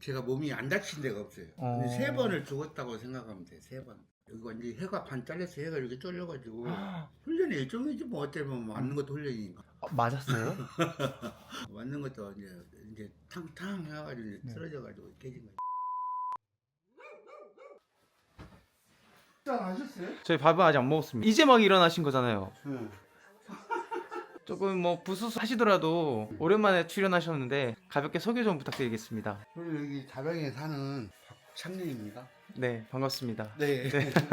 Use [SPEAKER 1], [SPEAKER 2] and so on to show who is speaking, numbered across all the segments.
[SPEAKER 1] 제가 몸이 안 다친 데가 없어요. 근데 3번을 죽었다고 생각하면 돼. 3번. 여기 완전 해가 반 잘려서 해가 이렇게 쫄려가지고 훈련이 일종이지 뭐 어때 뭐 맞는 것도 훈련이니까.
[SPEAKER 2] 맞았어요?
[SPEAKER 1] 맞는 것도 이제 탕탕 해가지고 이제 쓰러져가지고 깨진 거지. 식사 하셨어요?
[SPEAKER 2] 저희 밥은 아직 안 먹었습니다. 이제 막 일어나신 거잖아요.
[SPEAKER 1] 응.
[SPEAKER 2] 조금 뭐 부수수 하시더라도 오랜만에 출연하셨는데 가볍게 소개 좀 부탁드리겠습니다.
[SPEAKER 1] 저는 여기 자방에 사는 박창래입니다.
[SPEAKER 2] 네, 반갑습니다.
[SPEAKER 1] 네.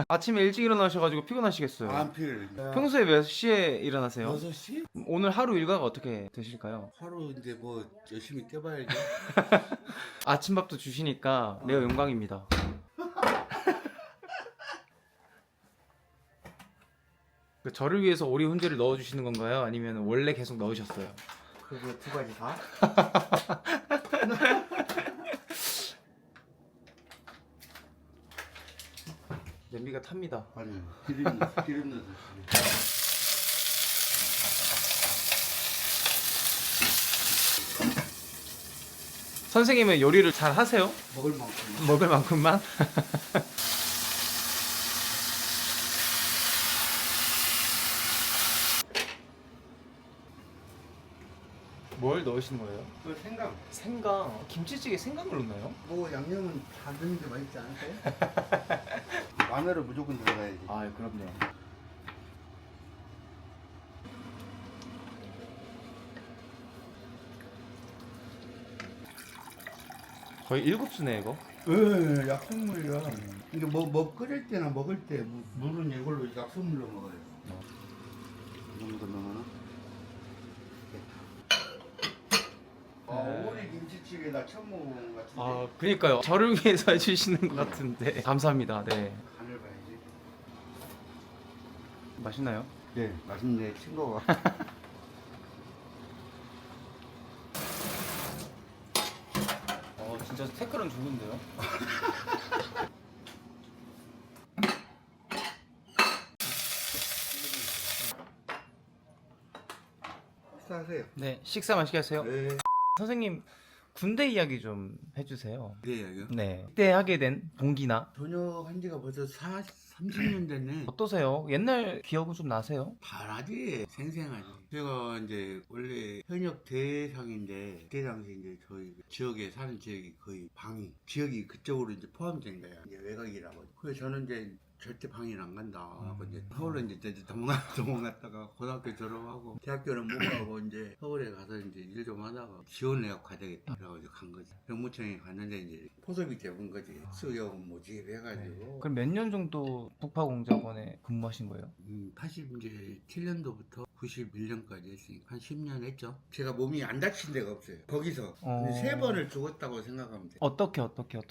[SPEAKER 2] 아침에 일찍 일어나셔가지고 피곤하시겠어요.
[SPEAKER 1] 안 필요해요.
[SPEAKER 2] 평소에 몇 시에 일어나세요?
[SPEAKER 1] 6시?
[SPEAKER 2] 오늘 하루 일과가 어떻게 되실까요?
[SPEAKER 1] 하루 이제 뭐 열심히 뛰어봐야죠.
[SPEAKER 2] 아침밥도 주시니까 매우 영광입니다. 저를 위해서 오리 훈제를 넣어주시는 건가요? 아니면 원래 계속 넣으셨어요?
[SPEAKER 1] 그거 두 가지 다?
[SPEAKER 2] 냄비가 탑니다.
[SPEAKER 1] 아니요. 기름 넣어서.
[SPEAKER 2] 선생님은 요리를 잘 하세요?
[SPEAKER 1] 먹을 만큼.
[SPEAKER 2] 먹을 만큼만? 뭘 넣으시는 거예요?
[SPEAKER 1] 그 생강.
[SPEAKER 2] 생강. 김치찌개 생강을 넣나요?
[SPEAKER 1] 뭐 양념은 다 넣는 게 맛있지 않을까요? 마늘은 무조건 들어가야지.
[SPEAKER 2] 아, 그럼요. 거의 7수네 이거.
[SPEAKER 1] 예, 약속물이야. 이게 뭐 끓일 때나 먹을 때 물은 이걸로 약속물로 먹어요. 이 정도 넣으면. 오리 김치찌개 나 처음 먹어본 것 같은데.
[SPEAKER 2] 아, 그니까요. 저를 위해서 해주시는 것 같은데. 감사합니다. 네.
[SPEAKER 1] 간을 봐야지.
[SPEAKER 2] 맛있나요?
[SPEAKER 1] 네, 맛있네. 친구가.
[SPEAKER 2] 진짜 색깔은 좋은데요?
[SPEAKER 1] 식사하세요.
[SPEAKER 2] 네, 식사 맛있게 하세요.
[SPEAKER 1] 네.
[SPEAKER 2] 선생님, 군대 이야기 좀 해주세요.
[SPEAKER 1] 네, 여기요.
[SPEAKER 2] 네. 그때 하게 된 동기나
[SPEAKER 1] 전역한 지가 벌써 30년 됐네.
[SPEAKER 2] 어떠세요? 옛날 기억은 좀 나세요?
[SPEAKER 1] 잘하지. 생생하지. 제가 이제 원래 현역 대상인데 그때 당시 이제 저희 지역에 사는 지역이 거의 방위 지역이 그쪽으로 이제 포함된 거야. 이제 외곽이라고. 그래서 저는 이제 절대 방위는 안 간다 하고 이제 서울로 이제 도망갔다가 고등학교 졸업하고 대학교는 못 가고 이제 서울에 가서 이제 일 좀 하다가 지원해갖고 가야 되겠다 그래가지고 간 거지. 병무청에 갔는데 이제 포섭이 돼본 거지. 수용 모집해가지고.
[SPEAKER 2] 그럼 몇 년 정도 북파공작원에 근무하신 거예요?
[SPEAKER 1] 87년도부터 91년까지 했으니까 한 10년 했죠. 제가 몸이 안 다친 데가 없어요. 거기서. 근데 3번을 죽었다고 생각하면 돼요.
[SPEAKER 2] 어떻게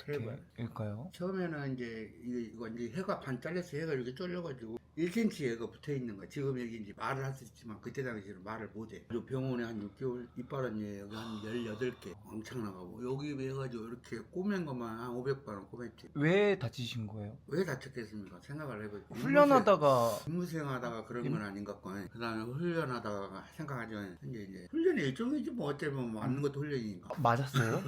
[SPEAKER 1] 세 번.
[SPEAKER 2] 일까요?
[SPEAKER 1] 처음에는 이거 이제 해가 반 잘려서 해가 이렇게 쫄려가지고 1cm 애가 붙어 있는 거야. 지금 여기 이제 말을 할 수 있지만 그때 당시에는 말을 못해. 그리고 병원에 한 6개월 입바른 애 여기 한 18개 왕창 나가고 여기 해가지고 이렇게 꼬맨 것만 한 500번은 꼬맸지.
[SPEAKER 2] 왜 다치신 거예요?
[SPEAKER 1] 왜 다쳤겠습니까? 생각을 해보지.
[SPEAKER 2] 훈련하다가
[SPEAKER 1] 근무생하다가 그런 건 아닌 것 같고 그 다음에 훈련하다가 생각하지 이제 훈련이 일종이지 뭐 어때 뭐 맞는 것도 훈련이니까
[SPEAKER 2] 맞았어요?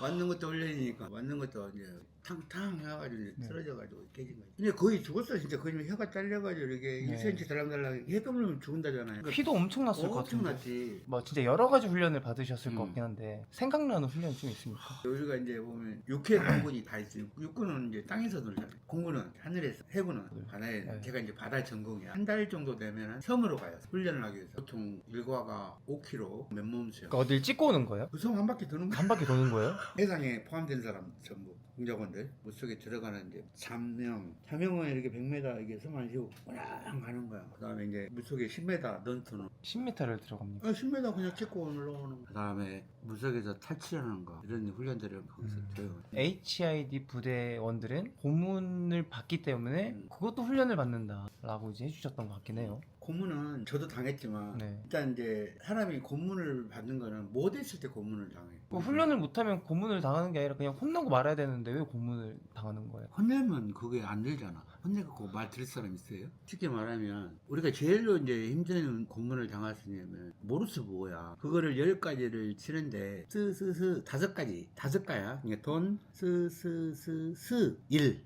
[SPEAKER 1] 맞는 것도 훈련이니까 맞는 것도 이제 탕탕 해가지고 이제 쓰러져가지고 깨진 거지. 근데 거의 죽었어 진짜. 거의 혀가 잘려가지고 이렇게 1cm 달랑달랑 해 떠물면 죽는다잖아요.
[SPEAKER 2] 피도 엄청 났을 것 같은데.
[SPEAKER 1] 엄청났지.
[SPEAKER 2] 뭐 진짜 여러 가지 훈련을 받으셨을 것
[SPEAKER 1] 음.
[SPEAKER 2] 같긴 한데 생각나는 훈련이 좀 있습니까?
[SPEAKER 1] 우리가 이제 보면 육해 공군이 다 있어요. 육군은 이제 땅에서 놀잖아요. 공군은 하늘에서, 해군은 바다에.
[SPEAKER 2] 네.
[SPEAKER 1] 제가 이제 바다 전공이야. 한 달 정도 되면 섬으로 가요. 훈련을 하기 위해서. 보통 일과가 5km 맨몸수요.
[SPEAKER 2] 그러니까 어딜 찍고 오는 거예요?
[SPEAKER 1] 그 섬 한 바퀴 도는 거야.
[SPEAKER 2] 한 바퀴 도는 거예요?
[SPEAKER 1] 해상에 포함된 사람 전부 공작원들 물속에 들어가는 이제 잠명은 이렇게 100m 이게 섬 안에 휘고 그냥 가는 거야. 그 다음에 이제 물속에 10m 넌트는
[SPEAKER 2] 10m를 들어갑니다.
[SPEAKER 1] 10m 그냥 찍고 올라오는 거. 그 다음에 물속에서 탈출하는 거 이런 훈련들을 거기서 줘요.
[SPEAKER 2] HID 부대원들은 고문을 받기 때문에 그것도 훈련을 받는다라고 이제 해주셨던 것 같긴 해요.
[SPEAKER 1] 고문은 저도 당했지만
[SPEAKER 2] 네.
[SPEAKER 1] 일단 이제 사람이 고문을 받는 거는 못했을 때 고문을 당해.
[SPEAKER 2] 뭐 훈련을 못하면 고문을 당하는 게 아니라 그냥 혼나고 말아야 되는데 왜 고문을 당하는 거예요?
[SPEAKER 1] 혼내면 그게 안 되잖아. 혼내갖고 말 들을 사람 있어요? 쉽게 말하면 우리가 제일로 이제 힘든 고문을 당했으냐면 모르스부호야. 그거를 10가지를 치는데 스스스 5가지 5가야. 그러니까 돈 스스스스 1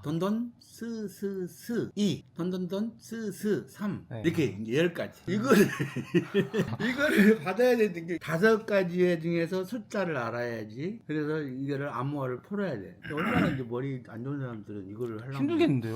[SPEAKER 1] 돈돈 스스스 2 돈돈돈 스스 3
[SPEAKER 2] 네.
[SPEAKER 1] 이렇게 10가지. 이거를 받아야 되는 게 5가지 중에서 숫자를 알아야지. 그래서 이거를 암호화를 풀어야 돼. 얼마나 이제 머리 안 좋은 사람들은 이거를 하려면
[SPEAKER 2] 힘들겠는데요?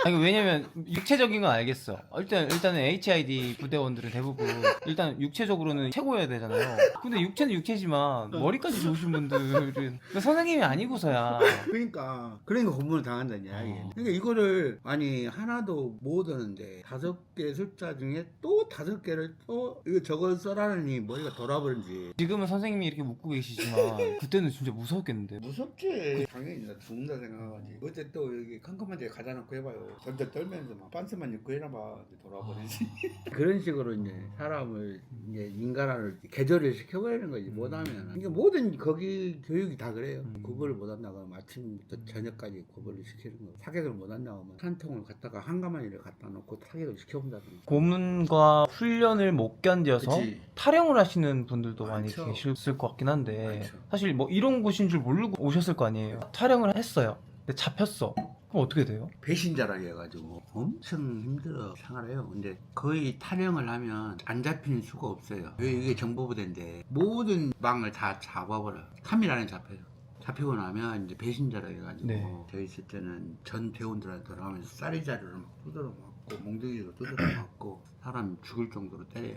[SPEAKER 2] 아니, 왜냐면 육체적인 건 알겠어. 일단은 HID 부대원들은 대부분 일단 육체적으로는 최고여야 되잖아요. 근데 육체는 육체지만 머리까지 좋으신 분들은 그러니까 선생님이 아니고서야.
[SPEAKER 1] 그러니까 고문을 당한다는 이야기. 그러니까 이거를 아니 하나도 못 얻었는데 5개 숫자 중에 또 5개를 또 이거 저걸 써라니 머리가 돌아버린지.
[SPEAKER 2] 지금은 선생님이 이렇게 묻고 계시지만 그때는 진짜 무서웠겠는데.
[SPEAKER 1] 무섭지. 당연히 나 죽는다 생각하지. 어째 또 여기 컴컴한 데 가다 놓고 해봐요. 던져 떨면서 막 빤스만 입고 해놔봐 돌아버리지. 그런 식으로 이제 사람을 이제 인간화를 개조를 시켜버리는 거지. 못하면. 그러니까 모든 거기 교육이 다 그래요. 구걸을 못한다고 하면 아침부터 저녁까지 구걸을 시키는 거. 사격을 못한다고 하면 한 통을 갖다가 한 가마니를 갖다 놓고 타격을 시켜본다든가.
[SPEAKER 2] 고문과 훈련을 못 견뎌서
[SPEAKER 1] 그치.
[SPEAKER 2] 탈영을 하시는 분들도 많이
[SPEAKER 1] 많죠.
[SPEAKER 2] 계셨을 것 같긴 한데
[SPEAKER 1] 많죠.
[SPEAKER 2] 사실 뭐 이런 곳인 줄 모르고 오셨을 거 아니에요. 탈영을 했어요. 근데 잡혔어. 그럼 어떻게 돼요?
[SPEAKER 1] 배신자라고 해가지고 엄청 힘들어 생활해요. 근데 거의 탈영을 하면 안 잡히는 수가 없어요. 왜 이게 정보부대인데 모든 망을 다 잡아버려. 카메라 안에 잡혀요. 잡히고 나면 이제 배신자라 해가지고
[SPEAKER 2] 네.
[SPEAKER 1] 저 있을 때는 전 대원들한테 돌아가면서 쌀이자루를 막 두드러 맞고 몽둥이로 두드러 맞고 사람 죽을 정도로 때려요.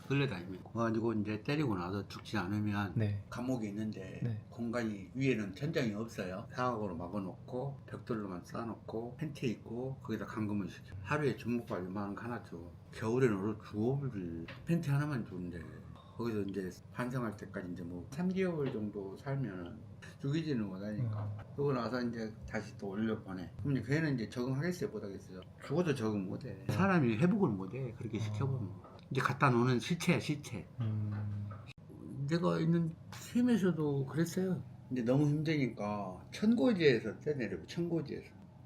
[SPEAKER 1] 끌려다니면 그래가지고 이제 때리고 나서 죽지 않으면
[SPEAKER 2] 네.
[SPEAKER 1] 감옥에 있는데
[SPEAKER 2] 네.
[SPEAKER 1] 공간이 위에는 천장이 없어요. 사각으로 막아놓고 벽돌로만 쌓아놓고 팬티 입고 거기다 감금을 시켜. 하루에 주먹밥 요만한 거 하나 줘. 겨울에는 얼어 죽어버릴 팬티 하나만 주는데 거기서 이제 반성할 때까지 이제 뭐 3개월 정도 살면은 죽이지는 못하니까 그러고 나서 이제 다시 또 올려보내. 그럼 이제 걔는 이제 적응하겠어요 못하겠어요? 죽어도 적응 못해. 사람이 회복을 못해 그렇게 시켜보면. 이제 갖다 놓는 시체야 시체. 내가 있는 팀에서도 그랬어요. 근데 너무 힘드니까 천고지에서 떼내려고.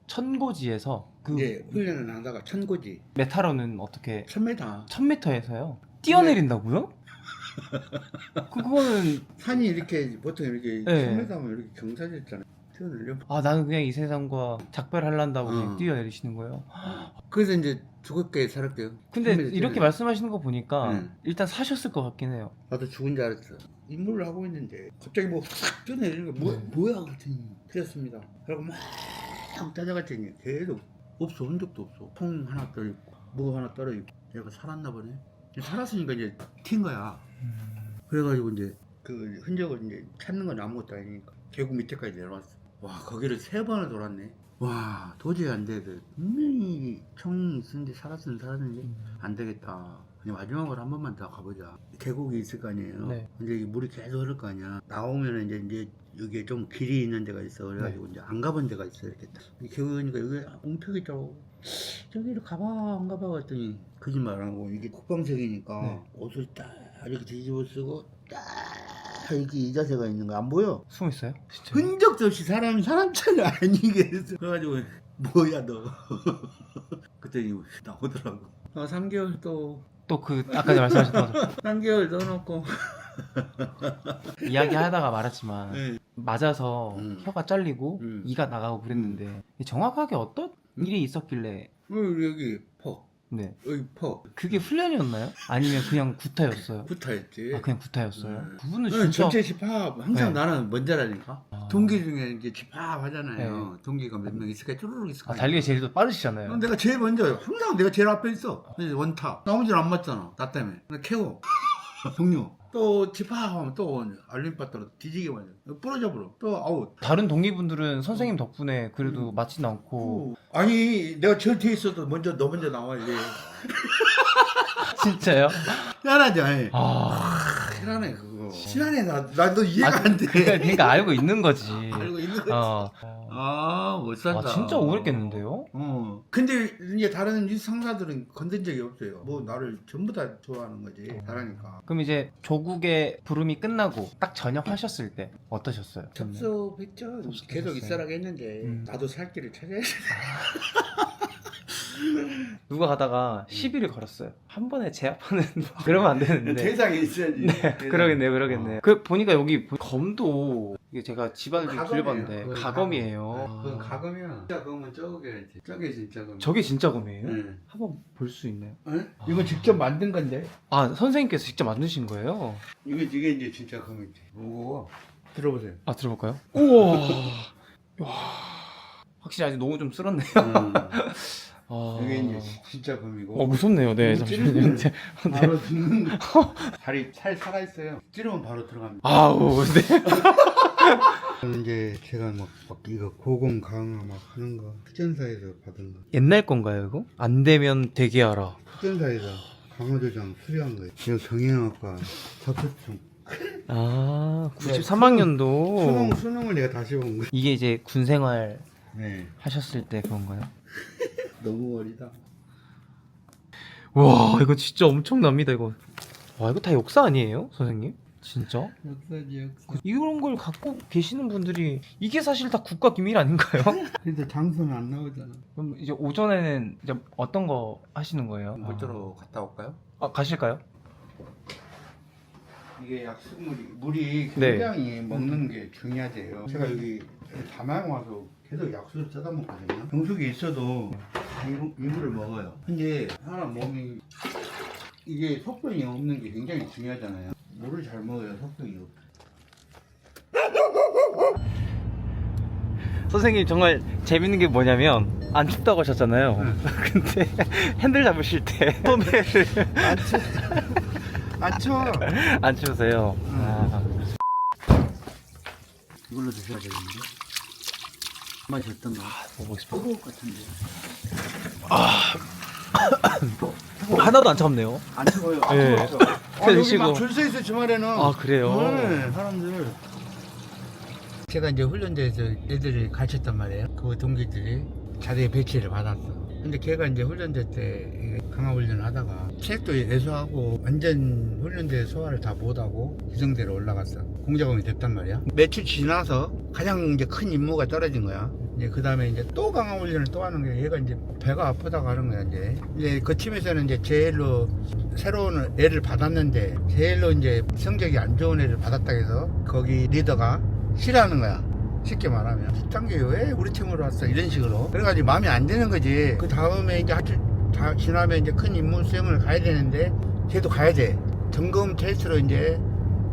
[SPEAKER 1] 천고지에서
[SPEAKER 2] 그
[SPEAKER 1] 이제 훈련을 하다가 천고지
[SPEAKER 2] 메타로는 어떻게
[SPEAKER 1] 1000m
[SPEAKER 2] 1000m에서요? 뛰어내린다고요? 그거는
[SPEAKER 1] 산이 이렇게 보통 이렇게
[SPEAKER 2] 네.
[SPEAKER 1] 1000m 하면 이렇게 경사졌잖아요. 뛰어내려.
[SPEAKER 2] 아 나는 그냥 이 세상과 작별하려고 그냥
[SPEAKER 1] 어.
[SPEAKER 2] 뛰어내리시는 거예요.
[SPEAKER 1] 그래서 이제 죽을게 살을게요.
[SPEAKER 2] 근데
[SPEAKER 1] 1000m
[SPEAKER 2] 이렇게
[SPEAKER 1] 뛰어내려.
[SPEAKER 2] 말씀하시는 거 보니까
[SPEAKER 1] 네.
[SPEAKER 2] 일단 사셨을 것 같긴 해요.
[SPEAKER 1] 나도 죽은 줄 알았어. 임무를 하고 있는데 갑자기 뭐 확 뛰어내리는 거 뭐야 그랬더니 틀렸습니다. 그리고 막 따져갔더니 계속 없어. 흔적도 없어. 통 하나 떨어있고 뭐 하나 떨어있고 얘가 살았나 보네. 살았으니까 이제 튄 거야. 그래가지고 이제 그 흔적을 이제 찾는 건 아무것도 아니니까 계곡 밑에까지 내려왔어. 와 거기를 3번을 돌았네. 와 도저히 안 돼. 분명히 총이 있었는데 살았는지 안 되겠다. 그냥 마지막으로 한 번만 더 가보자. 계곡이 있을 거 아니에요.
[SPEAKER 2] 네.
[SPEAKER 1] 근데 이 물이 계속 흐를 거 아니야. 나오면 이제 여기에 좀 길이 있는 데가 있어. 그래가지고 이제 안 가본 데가 있어. 이렇게 딱. 계곡이니까 여기 웅표기 있더라고. 저기로 가봐 안 가봐 했더니 거짓말 안 하고 이게 국방색이니까
[SPEAKER 2] 네.
[SPEAKER 1] 옷을 딱 이렇게 뒤집어 쓰고 딱 이렇게 이 자세가 있는 거 안 보여?
[SPEAKER 2] 숨어 있어요? 진짜.
[SPEAKER 1] 흔적도 없이 사람처럼 아니게 됐어. 그래가지고 뭐야 너 그랬더니 나오더라고. 3개월 또
[SPEAKER 2] 그 아까 말씀하셨던 거
[SPEAKER 1] 3개월 넣어놓고
[SPEAKER 2] 이야기하다가 말았지만
[SPEAKER 1] 네.
[SPEAKER 2] 맞아서 혀가 잘리고 이가 나가고 그랬는데 정확하게 어떤 일이 있었길래
[SPEAKER 1] 여기 퍼
[SPEAKER 2] 네
[SPEAKER 1] 여기 퍼
[SPEAKER 2] 그게 훈련이었나요? 아니면 그냥 구타였어요?
[SPEAKER 1] 구타였지.
[SPEAKER 2] 아 그냥 구타였어요?
[SPEAKER 1] 네.
[SPEAKER 2] 그분은
[SPEAKER 1] 전체
[SPEAKER 2] 진짜
[SPEAKER 1] 집합 항상
[SPEAKER 2] 네.
[SPEAKER 1] 나는 먼저라니까.
[SPEAKER 2] 아.
[SPEAKER 1] 동기 중에 이제 집합 하잖아요.
[SPEAKER 2] 네.
[SPEAKER 1] 동기가 몇 명 있을까 쭈루룩 있을
[SPEAKER 2] 아,
[SPEAKER 1] 거야.
[SPEAKER 2] 달리기 제일 또 빠르시잖아요.
[SPEAKER 1] 내가 제일 먼저요. 항상 내가 제일 앞에 있어. 근데 원타. 나머지는 안 맞잖아. 나 때문에. 근데 캐고. 종료. 또 집합하면 또 알림바따로 뒤지게 맞아. 부러져 버려. 또 아웃.
[SPEAKER 2] 다른 동기분들은 선생님 덕분에 그래도 맞진 않고
[SPEAKER 1] 아니 내가 제일 뒤에 있어도 너 먼저 나와야지.
[SPEAKER 2] 진짜요?
[SPEAKER 1] 희한하지. 아니.
[SPEAKER 2] 아
[SPEAKER 1] 희한해 그거. 희한해. 나도 이해가 안 돼.
[SPEAKER 2] 그러니까 알고 있는 거지.
[SPEAKER 1] 알고 있는 거지. 못 산다.
[SPEAKER 2] 아 진짜 오랬겠는데요?
[SPEAKER 1] 근데 이제 다른 상사들은 건든 적이 없어요. 뭐 나를 전부 다 좋아하는 거지. 잘하니까.
[SPEAKER 2] 그럼 이제 조국의 부름이 끝나고 딱 전역하셨을 때 어떠셨어요?
[SPEAKER 1] 섭섭했죠. 계속 있으라고 했는데 나도 살 길을 찾아야지.
[SPEAKER 2] 누가 가다가 시비를 걸었어요. 한 번에 제압하는 그러면 안 되는데.
[SPEAKER 1] 대상이 있어야지.
[SPEAKER 2] 그러겠네요. 그 보니까 여기 검도 이게 제가 집안을 좀
[SPEAKER 1] 가검이에요.
[SPEAKER 2] 들려봤는데
[SPEAKER 1] 그건
[SPEAKER 2] 가검이에요.
[SPEAKER 1] 그건 가검이야. 진짜 검은 저게 진짜 검.
[SPEAKER 2] 저게 진짜 검이에요?
[SPEAKER 1] 네.
[SPEAKER 2] 한번 볼 수 있나요?
[SPEAKER 1] 이거 직접 만든 건데.
[SPEAKER 2] 아 선생님께서 직접 만드신 거예요?
[SPEAKER 1] 이게 이제 진짜 검이지. 오. 들어보세요.
[SPEAKER 2] 아 들어볼까요? 우와. 와. 확실히 아직 너무 좀 쓸었네요.
[SPEAKER 1] 이게 이제 진짜 검이고.
[SPEAKER 2] 무섭네요. 네, 잠시만요. 네.
[SPEAKER 1] 바로 듣는 거. 살 살아 있어요. 찌르면 바로 들어갑니다.
[SPEAKER 2] 아우, 네.
[SPEAKER 1] 이제 제가 막 이거 고공 강화 막 하는 거 특전사에서 받은 거.
[SPEAKER 2] 옛날 건가요, 이거? 안 되면 대기하라.
[SPEAKER 1] 특전사에서 강화조장 수료한 거예요. 제가 경영학과 접수증.
[SPEAKER 2] 아, 93학년도.
[SPEAKER 1] 수능을 내가 다시 본 거.
[SPEAKER 2] 이게 이제 군 생활
[SPEAKER 1] 네.
[SPEAKER 2] 하셨을 때 그런가요?
[SPEAKER 1] 너무 어리다.
[SPEAKER 2] 와, 이거 진짜 엄청납니다, 이거. 와, 이거 다 역사 아니에요, 선생님? 진짜?
[SPEAKER 1] 역사지 역사.
[SPEAKER 2] 이런 걸 갖고 계시는 분들이 이게 사실 다 국가 기밀 아닌가요?
[SPEAKER 1] 근데 장소는 안 나오잖아.
[SPEAKER 2] 그럼 이제 오전에는 이제 어떤 거 하시는 거예요?
[SPEAKER 1] 물들어 갔다 올까요?
[SPEAKER 2] 가실까요?
[SPEAKER 1] 이게 물이
[SPEAKER 2] 네.
[SPEAKER 1] 굉장히 먹는 게 중요하대요. 제가 여기 담양 와서 계속 약수를 써다 먹거든요. 정수기 있어도 이 물을 먹어요. 근데 사람 몸이 이게 속병이 없는 게 굉장히 중요하잖아요. 물을 잘 먹어야 속병이 없어.
[SPEAKER 2] 선생님 정말 재밌는 게 뭐냐면 안 춥다고 하셨잖아요. 근데 핸들 잡으실 때 소매를
[SPEAKER 1] 안 쳐.
[SPEAKER 2] 안 추세요.
[SPEAKER 1] 이걸로 드셔야 되는데. 맛이 어떤가?
[SPEAKER 2] 먹어보겠습니다.
[SPEAKER 1] 뜨거울 것 같은데.
[SPEAKER 2] 하나도 안 차갑네요.
[SPEAKER 1] 안 뜨거워요.
[SPEAKER 2] 네.
[SPEAKER 1] 여기
[SPEAKER 2] 드시고.
[SPEAKER 1] 막 줄 서 있어 주말에는.
[SPEAKER 2] 아 그래요?
[SPEAKER 1] 네, 사람들. 제가 이제 훈련대에서 애들을 가르쳤단 말이에요. 그 동기들이 자리에 배치를 받았어. 근데 걔가 이제 훈련대 때 강화 훈련을 하다가 체력도 애소하고 완전 훈련대 소화를 다 못하고 기성대로 올라갔어. 공작원이 됐단 말이야. 며칠 지나서 가장 이제 큰 임무가 떨어진 거야. 이제 그 다음에 이제 또 강화 훈련을 또 하는 게 얘가 이제 배가 아프다고 하는 거야. 이제 그 팀에서는 이제 제일로 새로운 애를 받았는데 제일로 이제 성적이 안 좋은 애를 받았다 해서 거기 리더가 싫어하는 거야. 쉽게 말하면 딴 게 왜 우리 팀으로 왔어 이런 식으로 그래가지고 마음에 안 드는 거지. 그 다음에 이제 다 지나면 이제 큰 임무 수행을 가야 되는데 걔도 가야 돼. 점검 테스트로 이제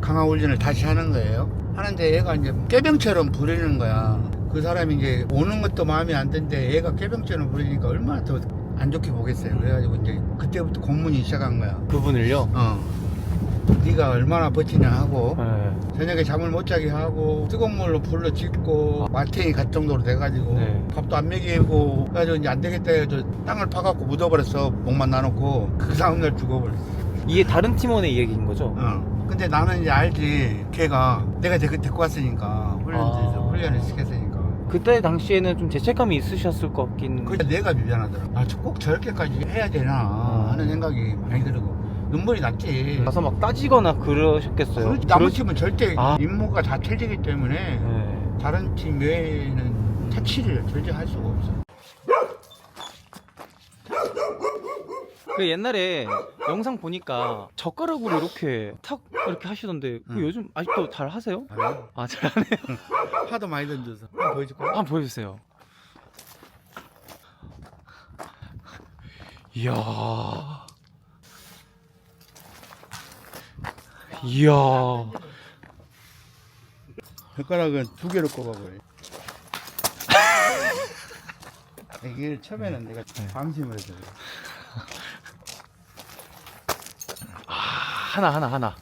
[SPEAKER 1] 강화 훈련을 다시 하는 거예요. 하는데 얘가 이제 꾀병처럼 부리는 거야. 그 사람이 이제 오는 것도 마음에 안 드는데 얘가 꾀병처럼 부리니까 얼마나 더 안 좋게 보겠어요. 그래가지고 이제 그때부터 공문이 시작한 거야.
[SPEAKER 2] 그분을요?
[SPEAKER 1] 네가 얼마나 버티냐 하고
[SPEAKER 2] 네.
[SPEAKER 1] 저녁에 잠을 못 자게 하고 뜨거운 물로 불러 짓고 마탱이 갈 정도로 돼가지고
[SPEAKER 2] 네.
[SPEAKER 1] 밥도 안 먹이고 그래가지고 이제 안 되겠다 해서 땅을 파갖고 묻어버렸어. 목만 나놓고 그 다음날 죽어버렸어.
[SPEAKER 2] 이게 다른 팀원의 얘기인 거죠?
[SPEAKER 1] 근데 나는 이제 알지. 걔가 내가 데리고 왔으니까 훈련소에서 훈련을 시켰으니까.
[SPEAKER 2] 그때 당시에는 좀 죄책감이 있으셨을 것 같긴.
[SPEAKER 1] 그게 내가 미안하더라고. 꼭 저렇게까지 해야 되나 하는 생각이 많이 들고 눈물이 났지.
[SPEAKER 2] 가서 막 따지거나 그러셨겠어요.
[SPEAKER 1] 남은 팀은 절대
[SPEAKER 2] 아.
[SPEAKER 1] 임무가 다 틀리기 때문에
[SPEAKER 2] 네.
[SPEAKER 1] 다른 팀 외에는 터치를 절대 할 수가 없어.
[SPEAKER 2] 그 옛날에 영상 보니까 젓가락으로 이렇게 탁 이렇게 하시던데 그 요즘 아직도 잘 하세요?
[SPEAKER 1] 알아요?
[SPEAKER 2] 아 잘하네요.
[SPEAKER 1] 하도 많이 던져서. 한번 보여줄까?
[SPEAKER 2] 한번 보여주세요. 이야. 이야.
[SPEAKER 1] 젓가락은 두 개로 꼽아버려. 이게 처음에는 내가 방심을 해서 그래.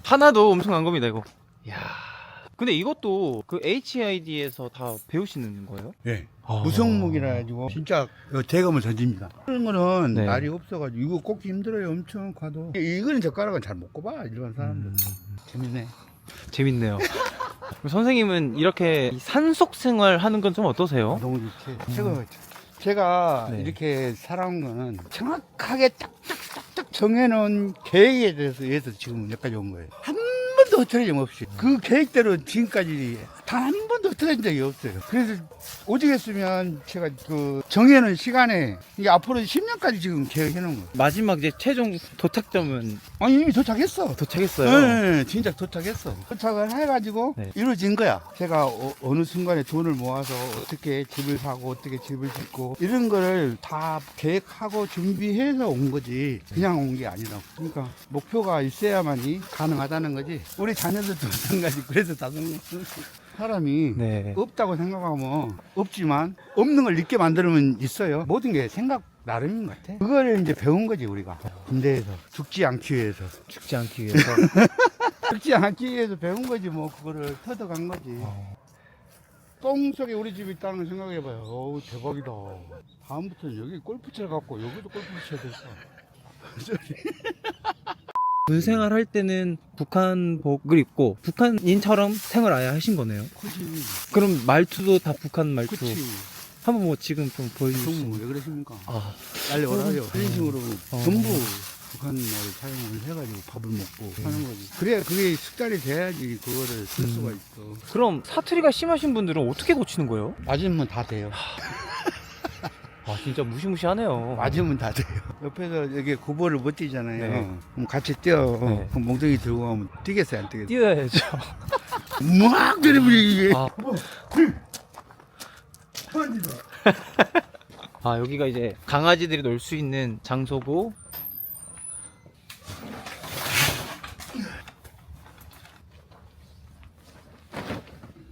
[SPEAKER 2] 하나도 엄청난 겁니다 이거. 이야. 근데 이것도 그 HID에서 다 배우시는 거예요?
[SPEAKER 1] 예.
[SPEAKER 2] 아.
[SPEAKER 1] 무성목이라 가지고 진짜 대검을 던집니다. 그런 거는
[SPEAKER 2] 네.
[SPEAKER 1] 날이 없어가지고 이거 꽂기 힘들어요. 엄청 가도. 이거는 젓가락은 잘 못 꼽아 일반 사람들. 재밌네.
[SPEAKER 2] 재밌네요. 선생님은 이렇게 이 산속 생활 하는 건 좀 어떠세요?
[SPEAKER 3] 너무 좋지. 최고죠. 제가
[SPEAKER 2] 네.
[SPEAKER 3] 이렇게 살아온 거는 정확하게 딱딱딱딱 정해놓은 계획에 의해서 지금 여기까지 온 거예요. 한 번도 흐트러짐 없이. 그 계획대로 지금까지 단 한 번도 흐트러진 적이 없어요. 그래서 오직 했으면 제가 그 정해놓은 시간에 이게 앞으로 10년까지 지금 계획해놓은 거예요.
[SPEAKER 2] 마지막 이제 최종 도착점은
[SPEAKER 3] 아니, 이미 도착했어.
[SPEAKER 2] 도착했어요.
[SPEAKER 3] 네, 진짜 도착했어. 도착을 해가지고
[SPEAKER 2] 네.
[SPEAKER 3] 이루어진 거야. 제가 어느 순간에 돈을 모아서 어떻게 집을 사고 어떻게 집을 짓고 이런 거를 다 계획하고 준비해서 온 거지. 그냥 온 게 아니라고. 그러니까 목표가 있어야만이 가능하다는 거지. 우리 자녀들도 마찬가지. 그래서 다 사람이
[SPEAKER 2] 네.
[SPEAKER 3] 없다고 생각하면 없지만 없는 걸 있게 만들면 있어요. 모든 게 생각 나름인 것 같아. 그걸 이제 배운 거지 우리가 군대에서 죽지 않기 위해서.
[SPEAKER 2] 죽지 않기 위해서.
[SPEAKER 3] 죽지 않기 위해서 배운 거지 뭐. 그거를 터득한 거지. 똥 속에 우리 집이 있다는 걸 생각해봐요. 어우 대박이다. 다음부터는 여기 골프채를 갖고 여기도 골프를 쳐야 되겠다.
[SPEAKER 2] 군 생활할 때는 북한복을 입고 북한인처럼 생활 아예 하신 거네요.
[SPEAKER 3] 그치.
[SPEAKER 2] 그럼 말투도 다 북한 말투.
[SPEAKER 3] 그치.
[SPEAKER 2] 한번 뭐 지금 좀 보여주실 수
[SPEAKER 3] 정부
[SPEAKER 2] 있나요?
[SPEAKER 3] 왜 그러십니까?
[SPEAKER 2] 아,
[SPEAKER 3] 빨리 오라요. 그런 식으로
[SPEAKER 2] 어.
[SPEAKER 3] 전부 북한 말을 사용을 해가지고 밥을 먹고 하는 거지. 그래야 그게 습관이 돼야지 그거를 쓸 수가 있어.
[SPEAKER 2] 그럼 사투리가 심하신 분들은 어떻게 고치는 거예요?
[SPEAKER 3] 맞으면 다 돼요.
[SPEAKER 2] 아, 진짜 무시무시하네요.
[SPEAKER 3] 맞으면 다 돼요. 옆에서 여기 고보를 못 뛰잖아요.
[SPEAKER 2] 네.
[SPEAKER 3] 그럼 같이 뛰어.
[SPEAKER 2] 네.
[SPEAKER 3] 그럼 몽둥이 들고 가면 뛰겠어요, 안 뛰겠어요?
[SPEAKER 2] 뛰어야죠.
[SPEAKER 3] 막 때려버리 이게.
[SPEAKER 2] 아. 아, 여기가 이제 강아지들이 놀 수 있는 장소고.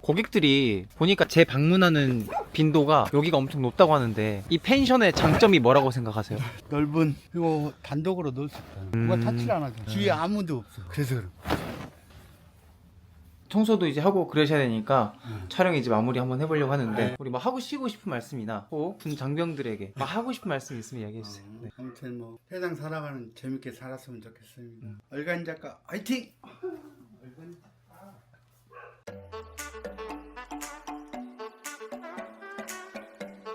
[SPEAKER 2] 고객들이 보니까 재방문하는 빈도가 여기가 엄청 높다고 하는데 이 펜션의 장점이 뭐라고 생각하세요?
[SPEAKER 3] 넓은 그리고 단독으로 놀 수 있다. 누가 타치를 안 하죠. 주위에 아무도 없어. 그래서 그래.
[SPEAKER 2] 청소도 이제 하고 그러셔야 되니까 촬영 이제 마무리 한번 해보려고 하는데 우리 뭐 하고 쉬고 싶은 말씀이나 꼭 군 장병들에게 뭐 하고 싶은 말씀 있으면 이야기해 주세요. 네.
[SPEAKER 3] 아무튼 뭐 세상 살아가는 재밌게 살았으면 좋겠습니다. 얼간 작가 화이팅!